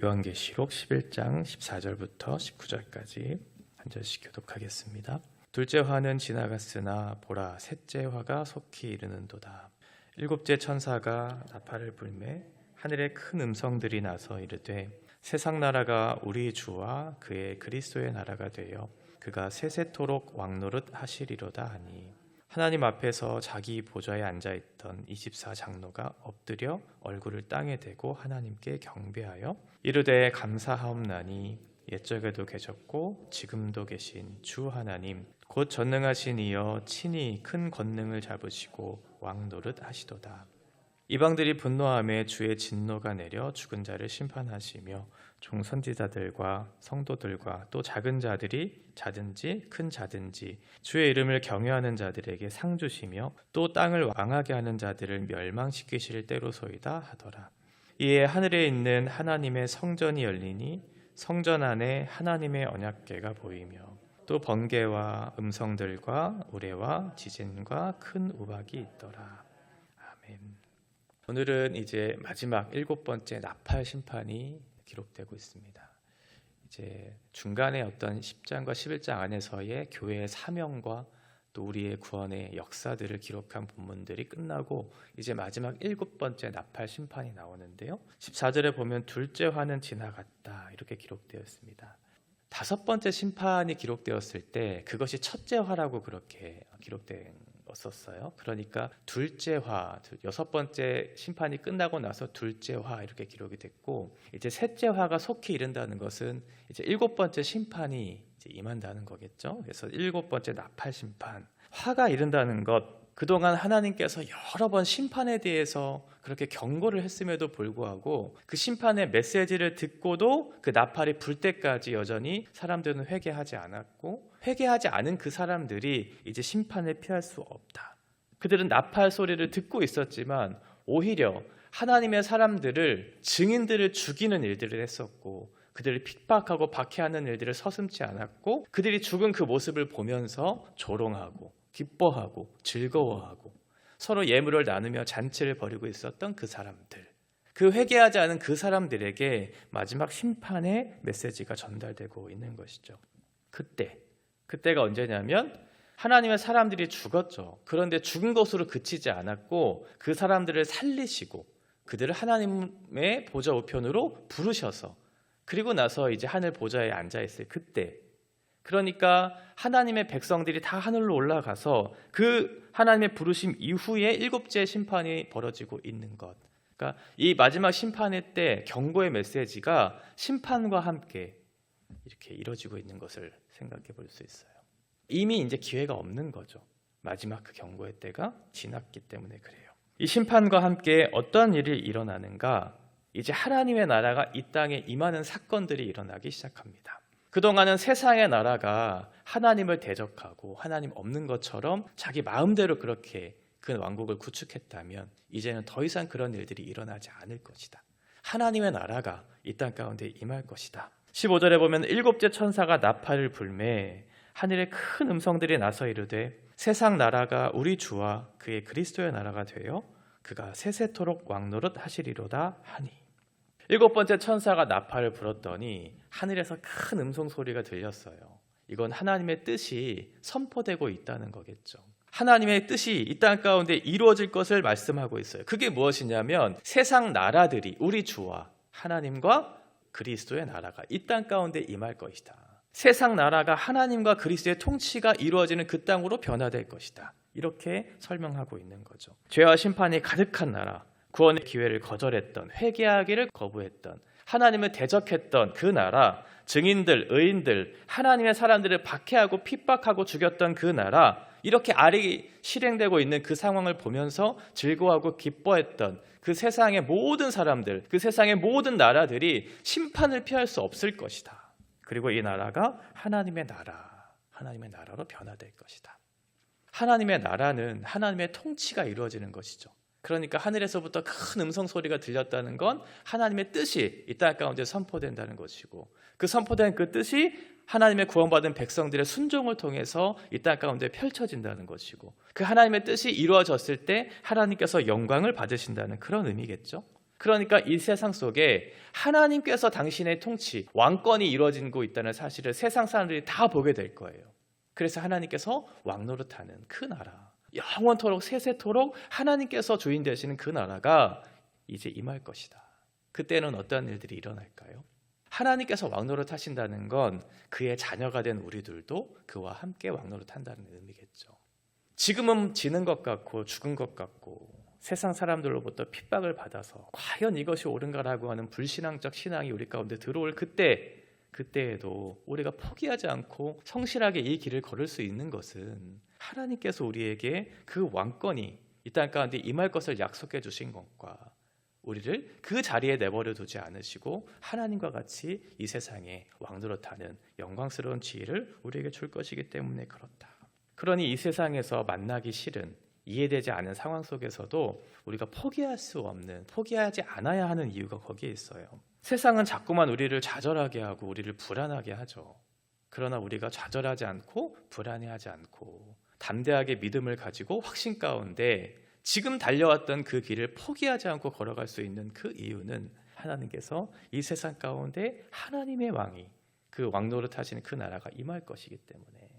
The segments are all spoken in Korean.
요한계시록 11장 14절부터 19절까지 한 절씩 교독하겠습니다. 둘째 화는 지나갔으나 보라 셋째 화가 속히 이르는도다. 일곱째 천사가 나팔을 불매 하늘에 큰 음성들이 나서 이르되 세상 나라가 우리 주와 그의 그리스도의 나라가 되어 그가 세세토록 왕노릇 하시리로다 하니 하나님 앞에서 자기 보좌에 앉아있던 24장로가 엎드려 얼굴을 땅에 대고 하나님께 경배하여 이르되 감사하옵나니 옛적에도 계셨고 지금도 계신 주 하나님 곧 전능하신 이여 친히 큰 권능을 잡으시고 왕노릇 하시도다. 이방들이 분노하며 주의 진노가 내려 죽은 자를 심판하시며 종선지자들과 성도들과 또 작은 자들이 자든지 큰 자든지 주의 이름을 경외하는 자들에게 상 주시며 또 땅을 왕하게 하는 자들을 멸망시키실 때로소이다 하더라. 이에 하늘에 있는 하나님의 성전이 열리니 성전 안에 하나님의 언약궤가 보이며 또 번개와 음성들과 우레와 지진과 큰 우박이 있더라. 아멘. 오늘은 이제 마지막 7번째 나팔 심판이 기록되고 있습니다. 이제 중간에 어떤 10장과 11장 안에서의 교회의 사명과 또 우리의 구원의 역사들을 기록한 본문들이 끝나고 이제 마지막 7번째 나팔 심판이 나오는데요. 14절에 보면 둘째 화는 지나갔다 이렇게 기록되어 있습니다. 5번째 심판이 기록되었을 때 그것이 첫째 화라고 그렇게 기록되었었어요. 그러니까 둘째 화, 6번째 심판이 끝나고 나서 둘째 화 이렇게 기록이 됐고 이제 셋째 화가 속히 이른다는 것은 이제 7번째 심판이 이제 임한다는 거겠죠. 그래서 7번째 나팔 심판, 화가 이른다는 것. 그동안 하나님께서 여러 번 심판에 대해서 그렇게 경고를 했음에도 불구하고 그 심판의 메시지를 듣고도 그 나팔이 불 때까지 여전히 사람들은 회개하지 않았고 회개하지 않은 그 사람들이 이제 심판을 피할 수 없다. 그들은 나팔 소리를 듣고 있었지만 오히려 하나님의 사람들을 증인들을 죽이는 일들을 했었고 그들을 핍박하고 박해하는 일들을 서슴지 않았고 그들이 죽은 그 모습을 보면서 조롱하고 기뻐하고 즐거워하고 서로 예물을 나누며 잔치를 벌이고 있었던 그 사람들, 그 회개하지 않은 그 사람들에게 마지막 심판의 메시지가 전달되고 있는 것이죠. 그때가 언제냐면 하나님의 사람들이 죽었죠. 그런데 죽은 것으로 그치지 않았고 그 사람들을 살리시고 그들을 하나님의 보좌 우편으로 부르셔서 그리고 나서 이제 하늘 보좌에 앉아있을 그때, 그러니까 하나님의 백성들이 다 하늘로 올라가서 그 하나님의 부르심 이후에 7째 심판이 벌어지고 있는 것. 그러니까 이 마지막 심판의 때 경고의 메시지가 심판과 함께 이렇게 이루어지고 있는 것을 생각해 볼 수 있어요. 이미 이제 기회가 없는 거죠. 마지막 그 경고의 때가 지났기 때문에 그래요. 이 심판과 함께 어떤 일이 일어나는가? 이제 하나님의 나라가 이 땅에 임하는 사건들이 일어나기 시작합니다. 그동안은 세상의 나라가 하나님을 대적하고 하나님 없는 것처럼 자기 마음대로 그렇게 그 왕국을 구축했다면 이제는 더 이상 그런 일들이 일어나지 않을 것이다. 하나님의 나라가 이 땅 가운데 임할 것이다. 15절에 보면 7째 천사가 나팔을 불매 하늘에 큰 음성들이 나서 이르되 세상 나라가 우리 주와 그의 그리스도의 나라가 되어 그가 세세토록 왕노릇 하시리로다 하니 7번째 천사가 나팔을 불었더니 하늘에서 큰 음성 소리가 들렸어요. 이건 하나님의 뜻이 선포되고 있다는 거겠죠. 하나님의 뜻이 이 땅 가운데 이루어질 것을 말씀하고 있어요. 그게 무엇이냐면 세상 나라들이 우리 주와 하나님과 그리스도의 나라가 이 땅 가운데 임할 것이다. 세상 나라가 하나님과 그리스도의 통치가 이루어지는 그 땅으로 변화될 것이다. 이렇게 설명하고 있는 거죠. 죄와 심판이 가득한 나라, 구원의 기회를 거절했던, 회개하기를 거부했던, 하나님을 대적했던 그 나라, 증인들, 의인들, 하나님의 사람들을 박해하고 핍박하고 죽였던 그 나라, 이렇게 알이 실행되고 있는 그 상황을 보면서 즐거워하고 기뻐했던 그 세상의 모든 사람들, 그 세상의 모든 나라들이 심판을 피할 수 없을 것이다. 그리고 이 나라가 하나님의 나라로 변화될 것이다. 하나님의 나라는 하나님의 통치가 이루어지는 것이죠. 그러니까 하늘에서부터 큰 음성 소리가 들렸다는 건 하나님의 뜻이 이 땅 가운데 선포된다는 것이고 그 선포된 그 뜻이 하나님의 구원받은 백성들의 순종을 통해서 이 땅 가운데 펼쳐진다는 것이고 그 하나님의 뜻이 이루어졌을 때 하나님께서 영광을 받으신다는 그런 의미겠죠. 그러니까 이 세상 속에 하나님께서 당신의 통치, 왕권이 이루어지고 있다는 사실을 세상 사람들이 다 보게 될 거예요. 그래서 하나님께서 왕노릇하는 그 나라, 영원토록 세세토록 하나님께서 주인 되시는 그 나라가 이제 임할 것이다. 그때는 어떤 일들이 일어날까요? 하나님께서 왕노릇 하신다는 건 그의 자녀가 된 우리들도 그와 함께 왕노릇 한다는 의미겠죠. 지금은 지는 것 같고 죽은 것 같고 세상 사람들로부터 핍박을 받아서 과연 이것이 옳은가라고 하는 불신앙적 신앙이 우리 가운데 들어올 그때에도 우리가 포기하지 않고 성실하게 이 길을 걸을 수 있는 것은 하나님께서 우리에게 그 왕권이 이 땅 가운데 임할 것을 약속해 주신 것과 우리를 그 자리에 내버려 두지 않으시고 하나님과 같이 이 세상에 왕노릇하는 영광스러운 지혜를 우리에게 줄 것이기 때문에 그렇다. 그러니 이 세상에서 만나기 싫은 이해되지 않은 상황 속에서도 우리가 포기하지 않아야 하는 이유가 거기에 있어요. 세상은 자꾸만 우리를 좌절하게 하고 우리를 불안하게 하죠. 그러나 우리가 좌절하지 않고 불안해하지 않고 담대하게 믿음을 가지고 확신 가운데 지금 달려왔던 그 길을 포기하지 않고 걸어갈 수 있는 그 이유는 하나님께서 이 세상 가운데 하나님의 왕이 그 왕노릇 하시는 그 나라가 임할 것이기 때문에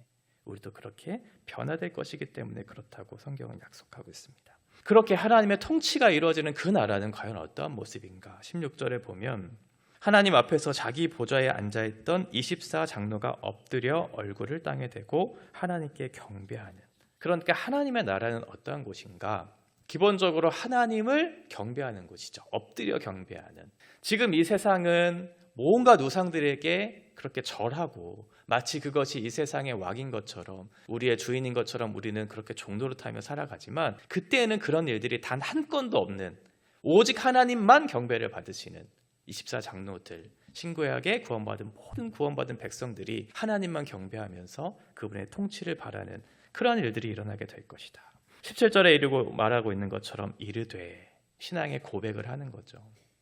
우리도 그렇게 변화될 것이기 때문에 그렇다고 성경은 약속하고 있습니다. 그렇게 하나님의 통치가 이루어지는 그 나라는 과연 어떠한 모습인가? 16절에 보면 하나님 앞에서 자기 보좌에 앉아있던 24장로가 엎드려 얼굴을 땅에 대고 하나님께 경배하는, 그러니까 하나님의 나라는 어떠한 곳인가? 기본적으로 하나님을 경배하는 곳이죠. 엎드려 경배하는. 지금 이 세상은 온갖 우상들에게 그렇게 절하고 마치 그것이 이 세상의 왕인 것처럼 우리의 주인인 것처럼 우리는 그렇게 종노릇하며 살아가지만 그때에는 그런 일들이 단 한 건도 없는 오직 하나님만 경배를 받으시는 24장로들, 신구약에 모든 구원받은 백성들이 하나님만 경배하면서 그분의 통치를 바라는 그런 일들이 일어나게 될 것이다. 17절에 이르고 말하고 있는 것처럼 이르되 신앙의 고백을 하는 거죠.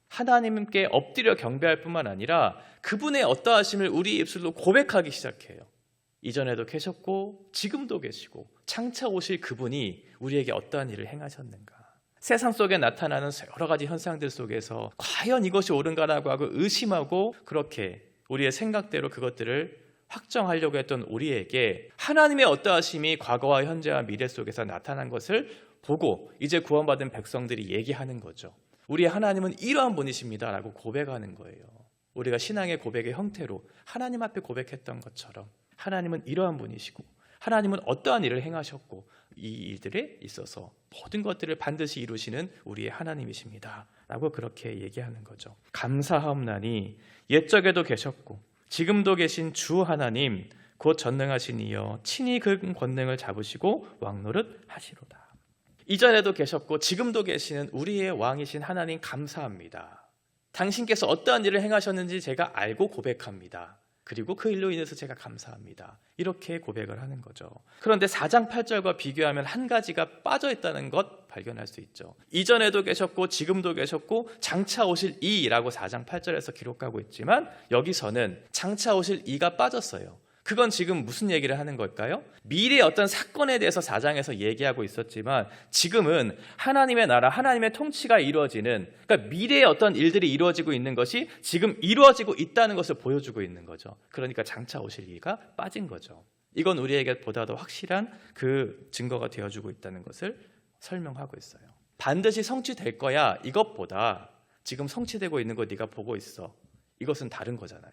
하나님께 엎드려 경배할 뿐만 아니라 그분의 어떠하심을 우리 입술로 고백하기 시작해요. 이전에도 계셨고 지금도 계시고 장차 오실 그분이 우리에게 어떠한 일을 행하셨는가. 세상 속에 나타나는 여러 가지 현상들 속에서 과연 이것이 옳은가라고 하고 의심하고 그렇게 우리의 생각대로 그것들을 확정하려고 했던 우리에게 하나님의 어떠하심이 과거와 현재와 미래 속에서 나타난 것을 보고 이제 구원받은 백성들이 얘기하는 거죠. 우리 하나님은 이러한 분이십니다 라고 고백하는 거예요. 우리가 신앙의 고백의 형태로 하나님 앞에 고백했던 것처럼 하나님은 이러한 분이시고 하나님은 어떠한 일을 행하셨고 이 일들에 있어서 모든 것들을 반드시 이루시는 우리의 하나님이십니다 라고 그렇게 얘기하는 거죠. 감사하옵나니 옛적에도 계셨고 지금도 계신 주 하나님 곧 전능하신 이여 친히 그 권능을 잡으시고 왕노릇 하시로다. 이전에도 계셨고 지금도 계시는 우리의 왕이신 하나님 감사합니다. 당신께서 어떠한 일을 행하셨는지 제가 알고 고백합니다. 그리고 그 일로 인해서 제가 감사합니다. 이렇게 고백을 하는 거죠. 그런데 4장 8절과 비교하면 한 가지가 빠져있다는 것 발견할 수 있죠. 이전에도 계셨고 지금도 계셨고 장차 오실 이라고 4장 8절에서 기록하고 있지만 여기서는 장차 오실 이가 빠졌어요. 그건 지금 무슨 얘기를 하는 걸까요? 미래의 어떤 사건에 대해서 4장에서 얘기하고 있었지만 지금은 하나님의 나라, 하나님의 통치가 이루어지는, 그러니까 미래의 어떤 일들이 이루어지고 있는 것이 지금 이루어지고 있다는 것을 보여주고 있는 거죠. 그러니까 장차 오실 이가 빠진 거죠. 이건 우리에게 보다 더 확실한 그 증거가 되어주고 있다는 것을 설명하고 있어요. 반드시 성취될 거야 이것보다 지금 성취되고 있는 거 네가 보고 있어, 이것은 다른 거잖아요.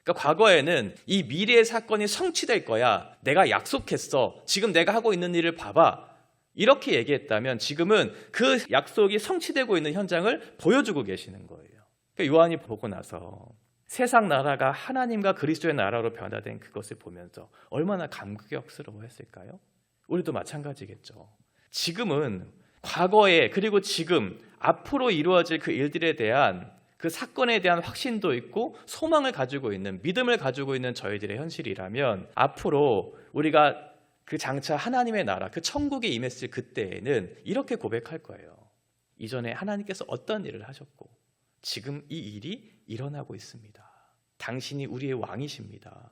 그러니까 과거에는 이 미래의 사건이 성취될 거야, 내가 약속했어, 지금 내가 하고 있는 일을 봐봐, 이렇게 얘기했다면 지금은 그 약속이 성취되고 있는 현장을 보여주고 계시는 거예요. 그러니까 요한이 보고 나서 세상 나라가 하나님과 그리스도의 나라로 변화된 그것을 보면서 얼마나 감격스러워했을까요? 우리도 마찬가지겠죠. 지금은 과거에 그리고 지금 앞으로 이루어질 그 일들에 대한 그 사건에 대한 확신도 있고 소망을 가지고 있는, 믿음을 가지고 있는 저희들의 현실이라면 앞으로 우리가 그 장차 하나님의 나라, 그 천국에 임했을 그때에는 이렇게 고백할 거예요. 이전에 하나님께서 어떤 일을 하셨고 지금 이 일이 일어나고 있습니다. 당신이 우리의 왕이십니다.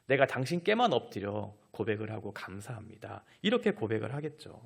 내가 당신께만 엎드려 고백을 하고 감사합니다. 이렇게 고백을 하겠죠.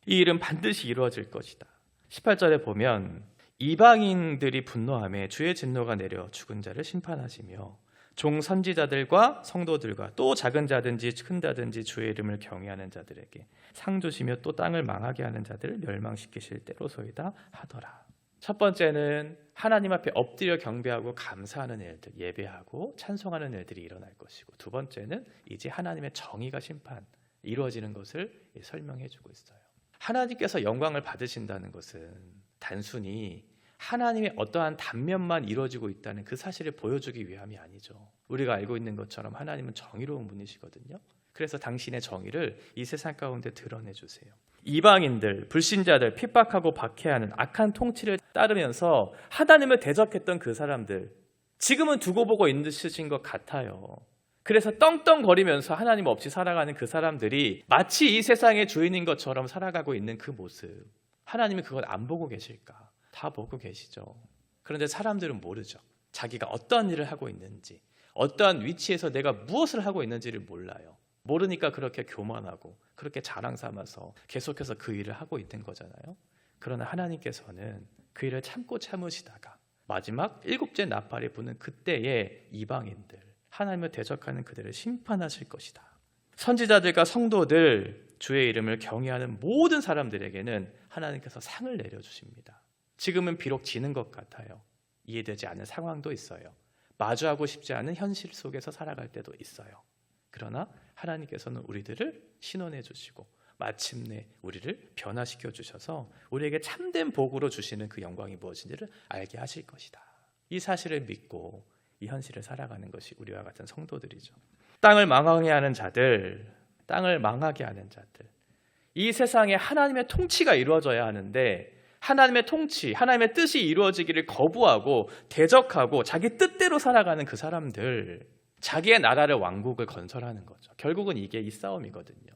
이 일은 반드시 이루어질 것이다. 18절에 보면 이방인들이 분노함에 주의 진노가 내려 죽은 자를 심판하시며 종 선지자들과 성도들과 또 작은 자든지 큰 자든지 주의 이름을 경외하는 자들에게 상 주시며 또 땅을 망하게 하는 자들을 멸망시키실 때로소이다 하더라. 첫 번째는 하나님 앞에 엎드려 경배하고 감사하는 일들, 예배하고 찬송하는 일들이 일어날 것이고, 두 번째는 이제 하나님의 정의가 심판 이루어지는 것을 설명해 주고 있어요. 하나님께서 영광을 받으신다는 것은 단순히 하나님의 어떠한 단면만 이루어지고 있다는 그 사실을 보여주기 위함이 아니죠. 우리가 알고 있는 것처럼 하나님은 정의로운 분이시거든요. 그래서 당신의 정의를 이 세상 가운데 드러내 주세요. 이방인들, 불신자들, 핍박하고 박해하는 악한 통치를 따르면서 하나님을 대적했던 그 사람들, 지금은 두고 보고 있으신 것 같아요. 그래서 떵떵거리면서 하나님 없이 살아가는 그 사람들이 마치 이 세상의 주인인 것처럼 살아가고 있는 그 모습, 하나님이 그걸 안 보고 계실까? 다 보고 계시죠. 그런데 사람들은 모르죠. 자기가 어떠한 일을 하고 있는지, 어떠한 위치에서 내가 무엇을 하고 있는지를 몰라요. 모르니까 그렇게 교만하고 그렇게 자랑 삼아서 계속해서 그 일을 하고 있는 거잖아요. 그러나 하나님께서는 그 일을 참고 참으시다가 마지막 7째 나팔이 부는 그때에 이방인들, 하나님을 대적하는 그들을 심판하실 것이다. 선지자들과 성도들, 주의 이름을 경외하는 모든 사람들에게는 하나님께서 상을 내려주십니다. 지금은 비록 지는 것 같아요. 이해되지 않는 상황도 있어요. 마주하고 싶지 않은 현실 속에서 살아갈 때도 있어요. 그러나 하나님께서는 우리들을 신원해 주시고 마침내 우리를 변화시켜 주셔서 우리에게 참된 복으로 주시는 그 영광이 무엇인지를 알게 하실 것이다. 이 사실을 믿고 이 현실을 살아가는 것이 우리와 같은 성도들이죠. 땅을 망하게 하는 자들, 땅을 망하게 하는 자들, 이 세상에 하나님의 통치가 이루어져야 하는데 하나님의 통치, 하나님의 뜻이 이루어지기를 거부하고 대적하고 자기 뜻대로 살아가는 그 사람들, 자기의 나라를 왕국을 건설하는 거죠. 결국은 이게 이 싸움이거든요.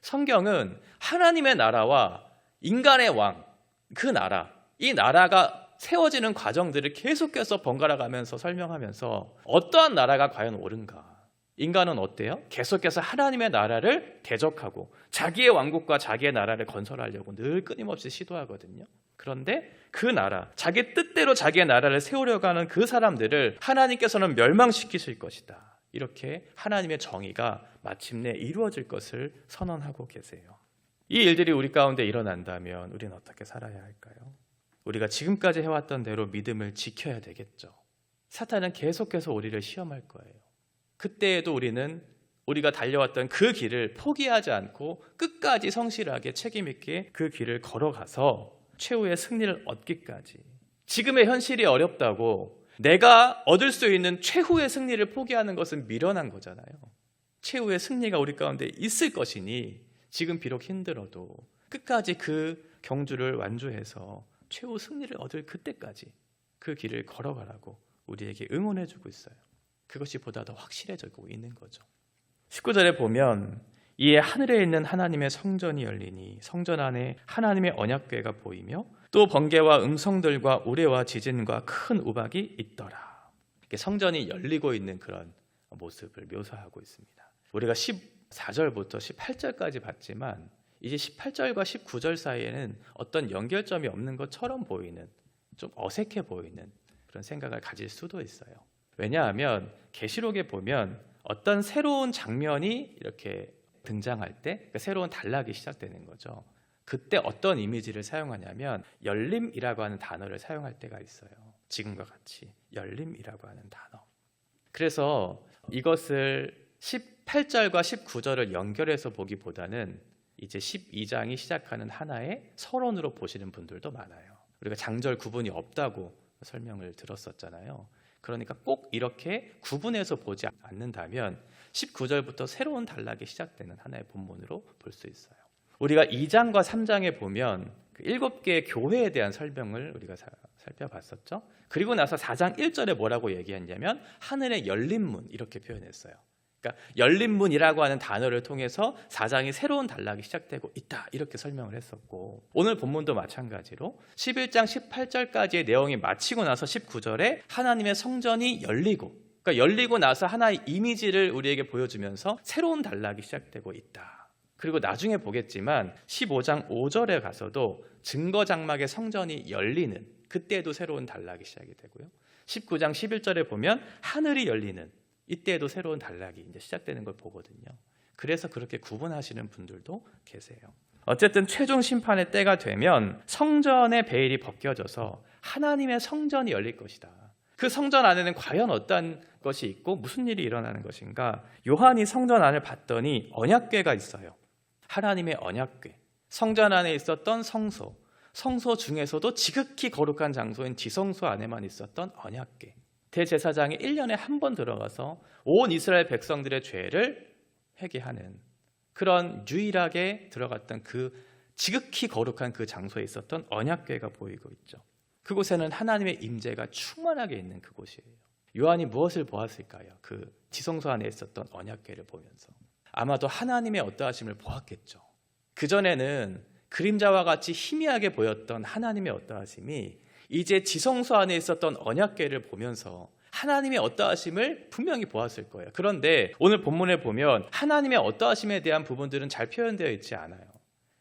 성경은 하나님의 나라와 인간의 왕, 그 나라, 이 나라가 세워지는 과정들을 계속해서 번갈아 가면서 설명하면서 어떠한 나라가 과연 옳은가? 인간은 어때요? 계속해서 하나님의 나라를 대적하고 자기의 왕국과 자기의 나라를 건설하려고 늘 끊임없이 시도하거든요. 그런데 그 나라, 자기 뜻대로 자기의 나라를 세우려고 하는 그 사람들을 하나님께서는 멸망시키실 것이다. 이렇게 하나님의 정의가 마침내 이루어질 것을 선언하고 계세요. 이 일들이 우리 가운데 일어난다면 우리는 어떻게 살아야 할까요? 우리가 지금까지 해왔던 대로 믿음을 지켜야 되겠죠. 사탄은 계속해서 우리를 시험할 거예요. 그때에도 우리는 우리가 달려왔던 그 길을 포기하지 않고 끝까지 성실하게 책임있게 그 길을 걸어가서 최후의 승리를 얻기까지. 지금의 현실이 어렵다고 내가 얻을 수 있는 최후의 승리를 포기하는 것은 미련한 거잖아요. 최후의 승리가 우리 가운데 있을 것이니 지금 비록 힘들어도 끝까지 그 경주를 완주해서 최후 승리를 얻을 그때까지 그 길을 걸어가라고 우리에게 응원해주고 있어요. 그것이 보다 더 확실해지고 있는 거죠. 19절에 보면 이에 하늘에 있는 하나님의 성전이 열리니 성전 안에 하나님의 언약궤가 보이며 또 번개와 음성들과 우레와 지진과 큰 우박이 있더라. 성전이 열리고 있는 그런 모습을 묘사하고 있습니다. 우리가 14절부터 18절까지 봤지만 이제 18절과 19절 사이에는 어떤 연결점이 없는 것처럼 보이는, 좀 어색해 보이는 그런 생각을 가질 수도 있어요. 왜냐하면 계시록에 보면 어떤 새로운 장면이 이렇게 등장할 때 그러니까 새로운 단락이 시작되는 거죠. 그때 어떤 이미지를 사용하냐면 열림이라고 하는 단어를 사용할 때가 있어요. 지금과 같이 열림이라고 하는 단어. 그래서 이것을 18절과 19절을 연결해서 보기보다는 이제 12장이 시작하는 하나의 서론으로 보시는 분들도 많아요. 우리가 장절 구분이 없다고 설명을 들었었잖아요. 그러니까 꼭 이렇게 구분해서 보지 않는다면 19절부터 새로운 단락이 시작되는 하나의 본문으로 볼 수 있어요. 우리가 2장과 3장에 보면 그 7개의 교회에 대한 설명을 우리가 살펴봤었죠. 그리고 나서 4장 1절에 뭐라고 얘기했냐면 하늘의 열린 문 이렇게 표현했어요. 그러니까 열린 문이라고 하는 단어를 통해서 4장이 새로운 단락이 시작되고 있다 이렇게 설명을 했었고, 오늘 본문도 마찬가지로 11장 18절까지의 내용이 마치고 나서 19절에 하나님의 성전이 열리고, 그러니까 열리고 나서 하나의 이미지를 우리에게 보여주면서 새로운 단락이 시작되고 있다. 그리고 나중에 보겠지만 15장 5절에 가서도 증거 장막의 성전이 열리는, 그때에도 새로운 단락이 시작이 되고요. 19장 11절에 보면 하늘이 열리는 이때에도 새로운 단락이 이제 시작되는 걸 보거든요. 그래서 그렇게 구분하시는 분들도 계세요. 어쨌든 최종 심판의 때가 되면 성전의 베일이 벗겨져서 하나님의 성전이 열릴 것이다. 그 성전 안에는 과연 어떤 것이 있고 무슨 일이 일어나는 것인가? 요한이 성전 안을 봤더니 언약궤가 있어요. 하나님의 언약궤. 성전 안에 있었던 성소 중에서도 지극히 거룩한 장소인 지성소 안에만 있었던 언약궤. 대제사장이 1년에 한 번 들어가서 온 이스라엘 백성들의 죄를 회개하는 그런 유일하게 들어갔던 그 지극히 거룩한 그 장소에 있었던 언약궤가 보이고 있죠. 그곳에는 하나님의 임재가 충만하게 있는 그곳이에요. 요한이 무엇을 보았을까요? 그 지성소 안에 있었던 언약궤를 보면서 아마도 하나님의 어떠하심을 보았겠죠. 그전에는 그림자와 같이 희미하게 보였던 하나님의 어떠하심이 이제 지성소 안에 있었던 언약궤를 보면서 하나님의 어떠하심을 분명히 보았을 거예요. 그런데 오늘 본문에 보면 하나님의 어떠하심에 대한 부분들은 잘 표현되어 있지 않아요.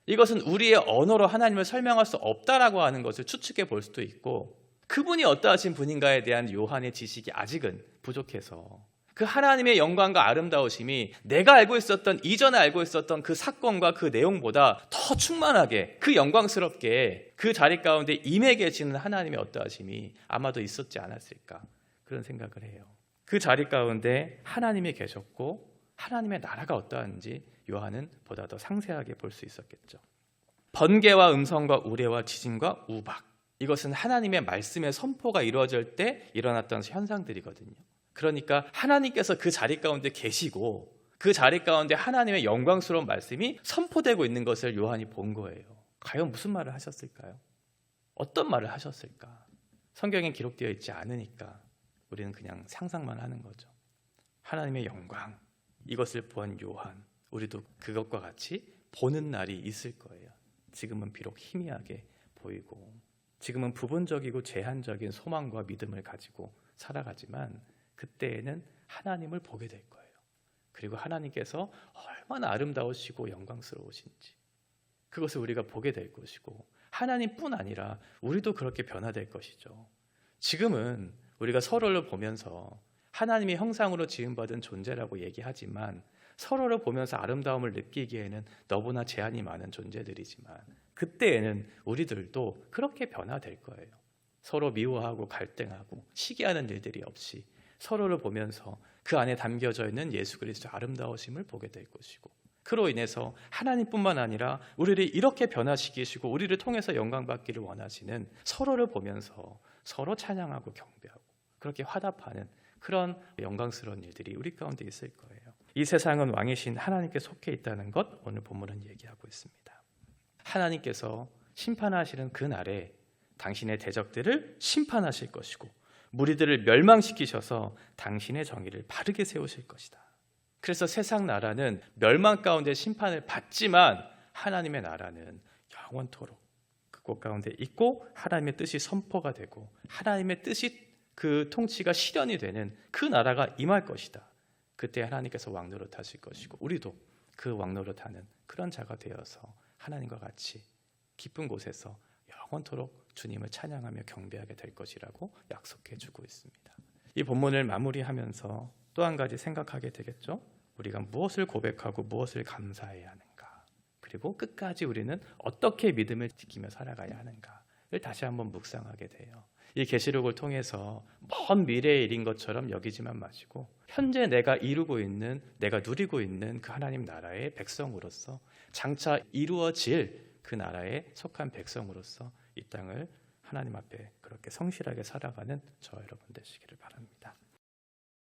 이것은 우리의 언어로 하나님을 설명할 수 없다라고 하는 것을 추측해 볼 수도 있고, 그분이 어떠하신 분인가에 대한 요한의 지식이 아직은 부족해서 그 하나님의 영광과 아름다우심이 내가 알고 있었던, 이전에 알고 있었던 그 사건과 그 내용보다 더 충만하게, 그 영광스럽게 그 자리 가운데 임해 계시는 하나님의 어떠하심이 아마도 있었지 않았을까, 그런 생각을 해요. 그 자리 가운데 하나님이 계셨고 하나님의 나라가 어떠한지 요한은 보다 더 상세하게 볼 수 있었겠죠. 번개와 음성과 우레와 지진과 우박, 이것은 하나님의 말씀의 선포가 이루어질 때 일어났던 현상들이거든요. 그러니까 하나님께서 그 자리 가운데 계시고 그 자리 가운데 하나님의 영광스러운 말씀이 선포되고 있는 것을 요한이 본 거예요. 과연 무슨 말을 하셨을까요? 어떤 말을 하셨을까? 성경에 기록되어 있지 않으니까 우리는 그냥 상상만 하는 거죠. 하나님의 영광, 이것을 본 요한, 우리도 그것과 같이 보는 날이 있을 거예요. 지금은 비록 희미하게 보이고 지금은 부분적이고 제한적인 소망과 믿음을 가지고 살아가지만 그때에는 하나님을 보게 될 거예요. 그리고 하나님께서 얼마나 아름다우시고 영광스러우신지 그것을 우리가 보게 될 것이고, 하나님뿐 아니라 우리도 그렇게 변화될 것이죠. 지금은 우리가 서로를 보면서 하나님의 형상으로 지음받은 존재라고 얘기하지만 서로를 보면서 아름다움을 느끼기에는 너무나 제한이 많은 존재들이지만 그때에는 우리들도 그렇게 변화될 거예요. 서로 미워하고 갈등하고 시기하는 일들이 없이 서로를 보면서 그 안에 담겨져 있는 예수 그리스도의 아름다우심을 보게 될 것이고, 그로 인해서 하나님뿐만 아니라 우리를 이렇게 변화시키시고 우리를 통해서 영광받기를 원하시는 서로를 보면서 서로 찬양하고 경배하고 그렇게 화답하는 그런 영광스러운 일들이 우리 가운데 있을 거예요. 이 세상은 왕이신 하나님께 속해 있다는 것, 오늘 본문은 얘기하고 있습니다. 하나님께서 심판하시는 그 날에 당신의 대적들을 심판하실 것이고 무리들을 멸망시키셔서 당신의 정의를 바르게 세우실 것이다. 그래서 세상 나라는 멸망 가운데 심판을 받지만 하나님의 나라는 영원토록 그곳 가운데 있고 하나님의 뜻이 선포가 되고 하나님의 뜻이 그 통치가 실현이 되는 그 나라가 임할 것이다. 그때 하나님께서 왕노릇 하실 것이고 우리도 그 왕노릇 하는 그런 자가 되어서 하나님과 같이 기쁜 곳에서 영원토록 주님을 찬양하며 경배하게 될 것이라고 약속해 주고 있습니다. 이 본문을 마무리하면서 또 한 가지 생각하게 되겠죠. 우리가 무엇을 고백하고 무엇을 감사해야 하는가, 그리고 끝까지 우리는 어떻게 믿음을 지키며 살아가야 하는가를 다시 한번 묵상하게 돼요. 이 계시록을 통해서 먼 미래의 일인 것처럼 여기지만 마시고 현재 내가 이루고 있는, 내가 누리고 있는 그 하나님 나라의 백성으로서, 장차 이루어질 그 나라에 속한 백성으로서 이 땅을 하나님 앞에 그렇게 성실하게 살아가는 저 여러분 되시기를 바랍니다.